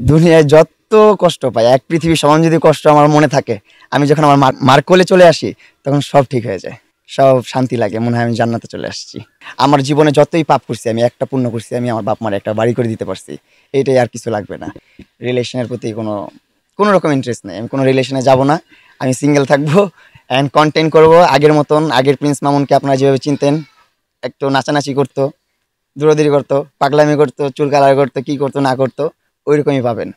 দুনিয়ায় যত কষ্ট পাই, এক পৃথিবী সমান যদি কষ্ট আমার মনে থাকে, আমি যখন আমার মার কোলে চলে আসি তখন সব ঠিক হয়ে যায়, সব শান্তি লাগে, মনে হয় আমি জান্নাতে চলে আসছি। আমার জীবনে যতই পাপ করছি, আমি একটা পুণ্য করছি, আমি আমার বাপ মার একটা বাড়ি করে দিতে পারছি, এইটাই, আর কিছু লাগবে না। রিলেশনের প্রতি কোনো কোনো রকম ইন্টারেস্ট নেই, আমি কোনো রিলেশনে যাব না, আমি সিঙ্গেল থাকবো অ্যান্ড কন্টেন্ট করব আগের মতন। আগের প্রিন্স মামুনকে আপনারা যেভাবে চিনতেন, একটু নাচানাচি করতো, দৌড়াদৌড়ি করতো, পাগলামি করতো, চুল কালার করতো, কি করতো না করতো, ওইরকমই পাবেন,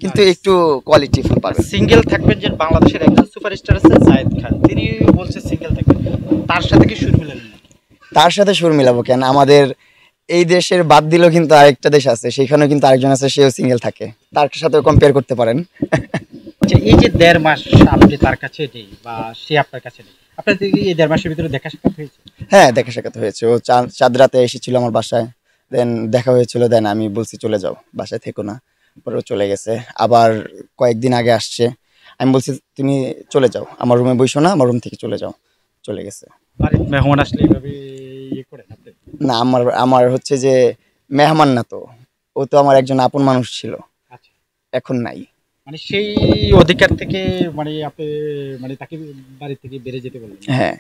কিন্তু একটু কোয়ালিটি ফুল পাবেন। সিঙ্গেল থাকবেন যে বাংলাদেশের একজন সুপারস্টার আছে সায়েদ খান, তিনি বলছে সিঙ্গেল থাকবেন, তার সাথে কি সুর মিলালেন? তার সাথে সুর মিলাবো কেন? আমাদের এই দেশের বাদ দিলেও কিন্তু আরেকটা দেশ আছে, সেখানেও কিন্তু আরেকজন আছে, সেও সিঙ্গেল থাকে, তার সাথেও কম্পেয়ার করতে পারেন। আচ্ছা, এই যে 1.5 মাস আপনি তার কাছে নেই বা সে আপনার কাছে নেই, আপনার কি এই 1.5 মাসের ভিতরে দেখা সাক্ষাৎ হয়েছে? হ্যাঁ, দেখা সাক্ষাৎ হয়েছে, ও চাঁদ রাতে এসেছিল আমার বাসায়, দেন দেখা হয়েছিল, দেন আমি বলছি চলে যাও, বাসায় থেকো না, পরে ও চলে গেছে। আবার কয়েকদিন আগে আসছে, আমি বলছি তুমি চলে যাও, আমার রুমে বসো না, আমার রুম থেকে চলে যাও, চলে গেছে। বাড়ির মেহমান আসলে এইভাবে ইয়ে করেন আপনি? না, আমার আমার হচ্ছে যে মেহমান না তো, ও তো আমার একজন আপন মানুষ ছিল, আচ্ছা, এখন নাই। মানে সেই অধিকার থেকে মানে আপনি মানে তাকে বাড়ি থেকে বেড়ে যেতে বললেন? হ্যাঁ,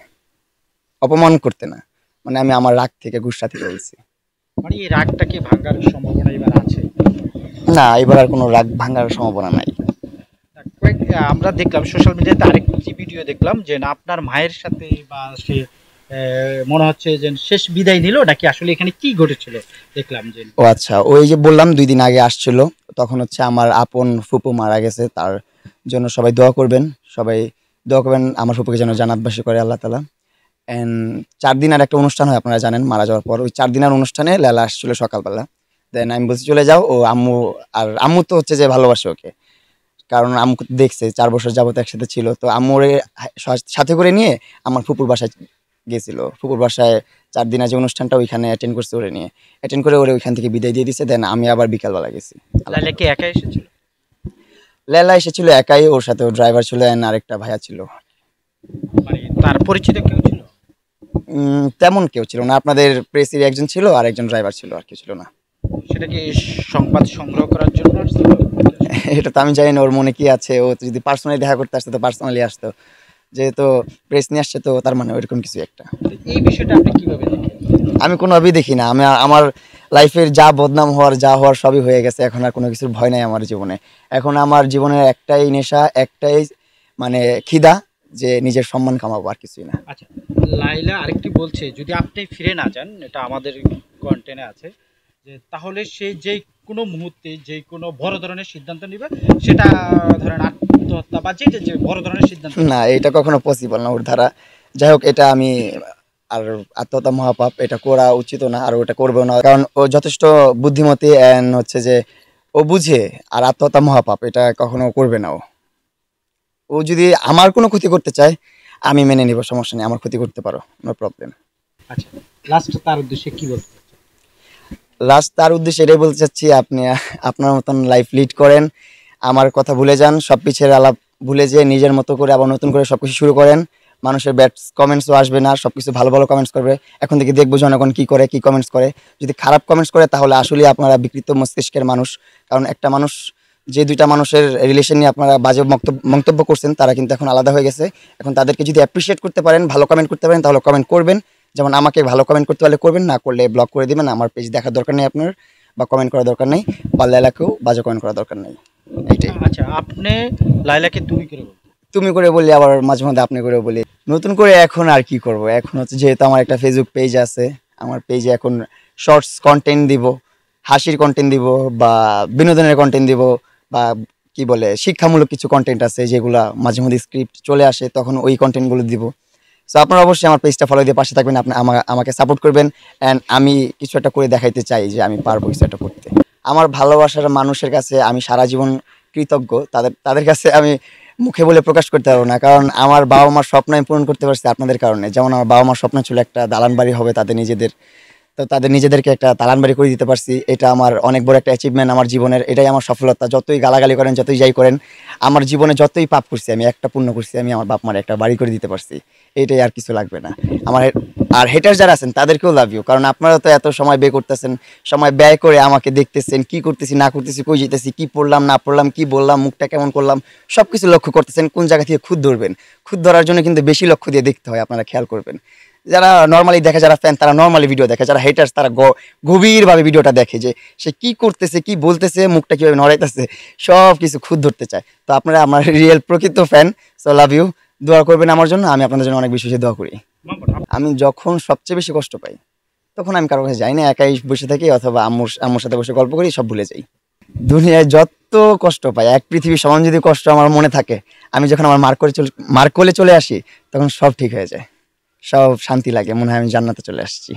অপমান করতে না, মানে আমি আমার রাগ থেকে, গুসা থেকে বলছি। মানে এই রাগটা কি ভাঙার সম্ভাবনা এবার আছে? না, এবার আর কোনো রাগ ভাঙার সম্ভাবনা নাই। কয়েক আমরা দেখলাম সোশ্যাল মিডিয়াতে আরেকটি ভিডিও দেখলাম যে না আপনার মায়ের সাথে বা সে মনে হচ্ছে যে শেষ বিদায় নিল নাকি, আসলে এখানে কি ঘটেছিল দেখলাম যে? ও আচ্ছা, ওই যে বললাম 2 দিন আগে আসছিল, তখন হচ্ছে আমার আপন ফুপু মারা গেছে, তার জন্য সবাই দোয়া করবেন, সবাই দোয়া করবেন আমার ফুপুকে যেন জান্নাতবাসী করে আল্লাহ তাআলা। এন্ড 4 দিনের একটা অনুষ্ঠান হয়, আপনারা জানেন, মারা যাওয়ার পর ওই 4 দিনের অনুষ্ঠানে লেলা আসছিল সকালবেলা, দেন আমি বলছি চলে যাও, ও আম্মু, আর আম্মু তো হচ্ছে যে ভালোবাসে ওকে, কারণ আম্মু দেখছে 4 বছর যাবত একসাথে ছিল, তো আম্মুরে সাথে করে নিয়ে আমার ফুপুর বাসায় গেছিল, ফুপুর বাসায় 4 দিনের যে অনুষ্ঠানটা ওইখানে অ্যাটেন্ড করছে, ওরে নিয়ে অ্যাটেন্ড করে ওরে ওইখান থেকে বিদায় দিয়ে দিছে, দেন আমি আবার বিকালবেলা গেছি। লাইলা কি একা এসেছিল? লেলা এসেছিল একাই, ওর সাথে ওর ড্রাইভার ছিল and আরেকটা ভাইয়া ছিল। মানে তার পরিচিত কেউ ছিল? তেমন কেউ ছিল না, আপনাদের প্রেসির একজন ছিল আর একজন ড্রাইভার ছিল, আর কেউ ছিল না। সেটা কি সংবাদ সংগ্রহ করার জন্য আসছিল? এটা তো আমি জানি না ওর মনে কি আছে, ও যদি পার্সোনালি দেখা করতে আসতো তো পার্সোনালি আসতো, যেহেতু প্রেস নিয়ে আসছে তো তার মানে ওইরকম কিছু একটা। এই বিষয়টা আপনি কিভাবে দেখেন? আমি কোনোভাবেই দেখি না, আমি আমার লাইফের যা বদনাম হওয়ার, যা হওয়ার সবই হয়ে গেছে, এখন আর কোনো কিছুর ভয় নাই আমার জীবনে। এখন আমার জীবনের একটাই নেশা, একটাই মানে খিদা, যে নিজের সম্মান কামাবো, আর কিছুই না। আচ্ছা, লাইলা আরেকটি বলছে যদি আপনি ফিরে না যান, এটা আমাদের কন্টেন্টে আছে, যে তাহলে সে যেই কোনো মুহূর্তে যেই কোনো বড় ধরনের সিদ্ধান্ত নেবে, সেটা ধরেন আত্মহত্যা বা যেটা যে বড় ধরনের সিদ্ধান্ত। না, এটা কখনো পসিবল না ওর দ্বারা। যাই হোক, এটা আমি, আর আত্মহত্যা মহাপাপ, এটা করা উচিত না, আর ওটা করবেও না, কারণ ও যথেষ্ট বুদ্ধিমতী অ্যান্ড হচ্ছে যে ও বুঝে, আর আত্মহত্যা মহাপাপ, এটা কখনো করবে না ও। ও যদি আমার কোনো ক্ষতি করতে চায় আমি মেনে নিব, সমস্যা নেই, আমার ক্ষতি করতে পারো, নো প্রবলেম। আচ্ছা, লাস্ট তার উদ্দেশ্যে কি বলতে চাচ্ছেন? লাস্ট তার উদ্দেশ্যে এটাই বলতে চাচ্ছি, আপনি আপনার মতন লাইফ লিড করেন, আমার কথা ভুলে যান, সব পিছের আলাপ ভুলে যেয়ে নিজের মতো করে আবার নতুন করে সবকিছু শুরু করেন। মানুষের ব্যাড কমেন্টসও আসবে না, সবকিছু ভালো ভালো কমেন্টস করবে। এখন থেকে দেখবো জনগণ কি করে, কি কমেন্টস করে। যদি খারাপ কমেন্টস করে তাহলে আসলে আপনারা বিকৃত মস্তিষ্কের মানুষ, কারণ একটা মানুষ, যে 2টা মানুষের রিলেশন নিয়ে আপনারা বাজে মন্তব্য করছেন, তারা কিন্তু এখন আলাদা হয়ে গেছে। এখন তাদেরকে যদি অ্যাপ্রিসিয়েট করতে পারেন, ভালো কমেন্ট করতে পারেন, তাহলে কমেন্ট করবেন। যেমন আমাকে ভালো কমেন্ট করতে পারলে করবেন, না করলে ব্লক করে দিবেন, আমার পেজ দেখার দরকার নেই আপনার, বা কমেন্ট করার দরকার নেই, বা লেলাকেও বাজে কমেন্ট করার দরকার নেই, এইটাই। আচ্ছা, আপনি লাইলাকে তুমি করে বলতে? তুমি করে বলি, আবার মাঝে মধ্যে আপনি করে বলি। নতুন করে এখন আর কি করব, এখন হচ্ছে যেহেতু আমার একটা ফেসবুক পেজ আছে, আমার পেজে এখন শর্টস কন্টেন্ট দিব, হাসির কন্টেন্ট দিব, বা বিনোদনের কন্টেন্ট দিব, বা কি বলে শিক্ষামূলক কিছু কন্টেন্ট আছে যেগুলা মাঝে মধ্যে স্ক্রিপ্ট চলে আসে, তখন ওই কন্টেন্টগুলো দিব। সো আপনারা অবশ্যই আমার পেজটা ফলো দিয়ে পাশে থাকবেন, আপনি আমাকে সাপোর্ট করবেন, অ্যান্ড আমি কিছু একটা করে দেখাইতে চাই যে আমি পারবো কিছু একটা করতে। আমার ভালোবাসার মানুষের কাছে আমি সারা জীবন কৃতজ্ঞ, তাদের কাছে আমি মুখে বলে প্রকাশ করতে পারবো না, কারণ আমার বাবা মার স্বপ্ন আমি পূরণ করতে পারছি আপনাদের কারণে। যেমন আমার বাবা মার স্বপ্ন ছিল একটা দালান বাড়ি হবে তাদের নিজেদের, তো তাদের নিজেদেরকে একটা দালানবাড়ি করে দিতে পারছি, এটা আমার অনেক বড় একটা অ্যাচিভমেন্ট আমার জীবনের, এটাই আমার সফলতা। যতই গালাগালি করেন, যতই যাই করেন, আমার জীবনে যতই পাপ করছি, আমি একটা পুণ্য করছি, আমি আমার বাপ মার একটা বাড়ি করে দিতে পারছি, এটাই, আর কিছু লাগবে না আমার। আর হেটার যারা আছেন তাদেরকেও লাভ ইউ, কারণ আপনারা তো এত সময় ব্যয় করতেছেন, সময় ব্যয় করে আমাকে দেখতেছেন, কি করতেছি না করতেছি, কই যেতেছি, কি পড়লাম না পড়লাম, কি বললাম, মুখটা কেমন করলাম, সব কিছু লক্ষ্য করতেছেন। কোন জায়গা থেকে খুদ ধরবেন, খুদ ধরার জন্য কিন্তু বেশি লক্ষ্য দিয়ে দেখতে হয়, আপনারা খেয়াল করবেন। যারা নর্মালি দেখে, যারা ফ্যান, তারা নর্মালি ভিডিও দেখে, যারা হেটার্স তারা গভীরভাবে ভিডিওটা দেখে, যে সে কি করতেছে, কি বলতেছে, মুখটা কিভাবে নড়াইতেছে, সব কিছু খুদ ধরতে চায়। তো আপনারা আমার রিয়েল প্রকৃত ফ্যান, সো লাভ ইউ, দোয়া করবেন আমার জন্য, আমি আপনাদের জন্য অনেক বেশি বেশি দোয়া করি। আমি যখন সবচেয়ে বেশি কষ্ট পাই, তখন আমি কারো কাছে যাই না, একাই বসে থাকি, অথবা আম্মুর সাথে বসে গল্প করি, সব ভুলে যাই। দুনিয়ায় যত কষ্ট পাই, এক পৃথিবীর সমান যদি কষ্ট আমার মনে থাকে, আমি যখন আমার মার কোলে চলে আসি, তখন সব ঠিক হয়ে যায়, সব শান্তি লাগে, মনে হয় আমি জান্নাতে চলে আসছি।